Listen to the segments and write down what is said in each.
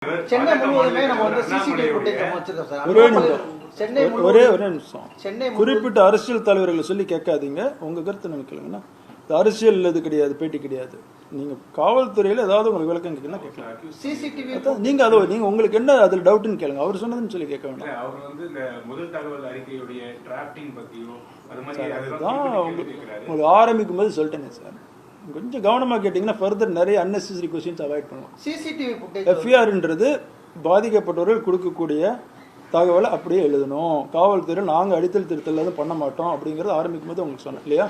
சென்னை முழுவதுமே நம்ம வந்து சிசிடிவி ஃபுட்டேஜ் வச்சிருக்கோம் சார். ஒரே நிமிஷம். குறிப்பிட்ட அரசியல் தலைவர்களை சொல்லி கேட்காதீங்க, உங்க கருத்து நினைக்கலங்கன்னா அரசியல் இது கிடையாது, பேட்டி கிடையாது. நீங்க காவல்துறையில ஏதாவது உங்களுக்கு விளக்கம் கேட்கலாம் கேட்கலாம். சிசிடிவி நீங்க அதை நீங்க உங்களுக்கு என்ன அதுல டவுட்னு கேளுங்க, அவர் சொன்னதுன்னு சொல்லி கேட்க வேண்டாம். அவர் வந்து இந்த முதல் தகவல் அறிக்கையுடைய டிராஃப்டிங் பத்தியும் அது மாதிரி அதுதான் உங்களுக்கு ஆரம்பிக்கும் போது சொல்லிட்டேங்க சார். கொஞ்சம் கவனமா கேட்டீங்கன்னா ஃபர்தர் நிறைய அன்னெசரி கொஸ்டின்ஸ் அவாய்ட் பண்ணலாம். சிசிடிவி ஃபுட்டேஜ் எஃப்ஐஆர்ன்றது பாதிக்கப்பட்டவர்கள் கொடுக்கக்கூடிய தகவலை அப்படியே எழுதணும். காவல்துறையில் நாங்கள் அடித்தல் திருத்தல் எதுவும் பண்ண மாட்டோம் அப்படிங்கிறது ஆரம்பிக்கும் போது உங்களுக்கு சொன்னேன் இல்லையா?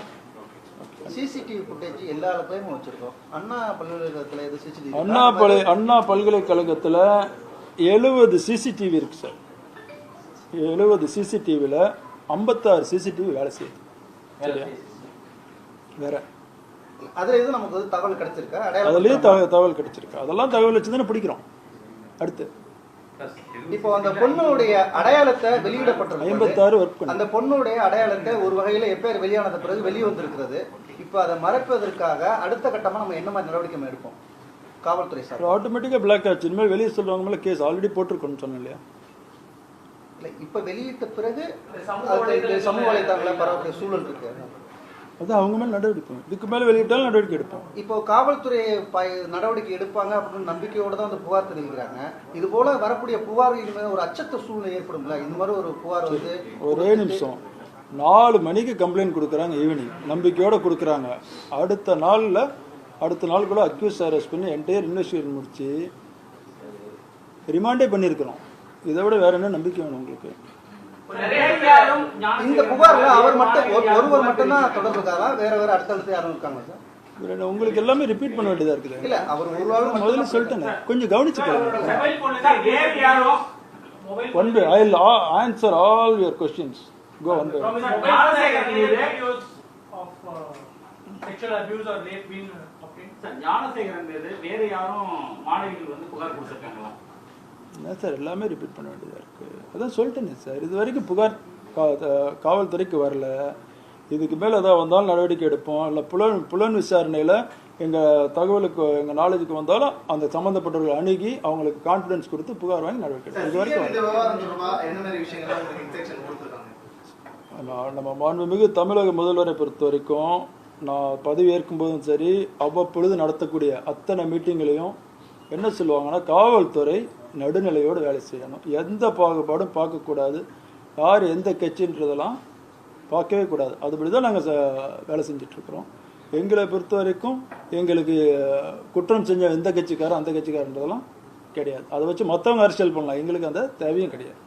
சிசிடிவி ஃபுட்டேஜ் எல்லா இடத்துலயும் வச்சிருக்கோம். அண்ணா பல்கலைக்கழகத்துல எது சிசிடிவி? அண்ணா பல்கலைக்கழகத்துல 70 சிசிடிவி இருக்கு சார். 70 சிசிடிவில 56 சிசிடிவி வேலை செய்யுது. சரியா? வேற அதுல எது நமக்கு தகவல் கிடைச்சிருக்கா? அதுலயே தகவல் கிடைச்சிருக்கு. அதெல்லாம் தகவல் வச்சுதானே பிடிக்கிறோம். அடுத்து இப்போ அந்த பொண்ணுடைய அடையாளத்தை வெளியிடப்பட்டிருக்கு. 56 ஒர்க் அந்த பொண்ணுடைய அடையாளத்தை ஒரு வகையில எப்பேர் வெளியானது பிறகு வெளியே வந்திருக்கிறது. இப்போ அதை மறைப்பதற்காக அடுத்த கட்டமா நம்ம என்ன மாதிரி நடவடிக்கை எடுப்போம் காவல்துறை சார்? ஆட்டோமேட்டிக்கா பிளாக் ஆச்சு. இனிமேல் வெளியே சொல்றவங்க மேல கேஸ் ஆல்ரெடி போட்டிருக்கோம்னு சொன்னேன் இல்லையா? இப்ப வெளியிட்ட பிறகு சமூக வலைதளங்கள பரவக்கூடிய சூழல் இருக்கு. அது அவங்க மேல நடவடிக்கை, இதுக்கு மேல வெளியிட்டாலும் நடவடிக்கை எடுப்போம். இப்போ காவல்துறை நடவடிக்கை எடுப்பாங்க அப்படின்னு நம்பிக்கையோட தான் அந்த புகார் தெரிவிக்கிறாங்க. இது போல வரக்கூடிய புகார்கள் மேல ஒரு அச்சத்த சூழ்நிலை ஏற்படும்ல? இந்த மாதிரி ஒரு புகார் வந்து ஒரே நிமிஷம் 4 மணிக்கு கம்ப்ளைண்ட் கொடுக்குறாங்க, ஈவினிங் நம்பிக்கையோட கொடுக்குறாங்க. அடுத்த நாள் கூட அக்யூஸ் அரெஸ்ட் பண்ணி என்டையர் இன்வெஸ்டிகேஷன் முடிச்சு ரிமாண்டே பண்ணியிருக்கிறோம். இதை விட வேற என்ன நம்பிக்கை வேணும் உங்களுக்கு? இந்த புகார்ல அவர் மட்டும் ஒருவர் மட்டும் தான் தொடர்புக்காரா? வேற அடுத்தடுத்து யாரும் இருக்காங்க சார்? உங்களுக்கு எல்லாமே ரிப்பீட் பண்ண வேண்டியதா இருக்குது. இல்ல அவர் ஒரு ஆள் முதல்ல சொல்லிட்டேன், கொஞ்சம் கவனிச்சுக்கலாம். I will answer all your questions. Go on. Sexual abuse or rape been obtained? Sir, Gnanasekaran மீது வேற யாரும் மாணவிகள் வந்து புகார் கொடுத்திருக்காங்களா? என்ன சார் எல்லாமே ரிப்பீட் பண்ண வேண்டியதா இருக்கு. அதான் சொல்லிட்டேனே சார், இது வரைக்கும் புகார் காவல்துறைக்கு வரல. இதுக்கு மேல ஏதாவது வந்தாலும் நடவடிக்கை எடுப்போம். இல்லை புலன் விசாரணையில எங்க தகவலுக்கு எங்க நாலேஜுக்கு வந்தாலும் அந்த சம்பந்தப்பட்டவர்கள் அணுகி அவங்களுக்கு கான்பிடன்ஸ் கொடுத்து புகார் வாங்கி நடவடிக்கை எடுப்போம். இது வரைக்கும் நம்ம மாண்புமிகு தமிழக முதல்வரை பொறுத்த வரைக்கும் நான் பதவி ஏற்கும் போதும் சரி, அவ்வப்பொழுது நடத்தக்கூடிய அத்தனை மீட்டிங்களையும் என்ன சொல்லுவாங்கன்னா, காவல்துறை நடுநிலையோடு வேலை செய்யணும், எந்த பாகுபாடும் பார்க்கக்கூடாது, யார் எந்த கட்சின்றதெல்லாம் பார்க்கவே கூடாது. அதுபடி தான் நாங்கள் வேலை செஞ்சிட்ருக்குறோம். எங்களை பொறுத்த வரைக்கும் எங்களுக்கு குற்றம் செஞ்ச எந்த கட்சிக்காரன் அந்த கட்சிக்காரன்றதெல்லாம் கிடையாது. அதை வச்சு மற்றவங்க அரசியல் பண்ணலாம், எங்களுக்கு அந்த தேவையும் கிடையாது.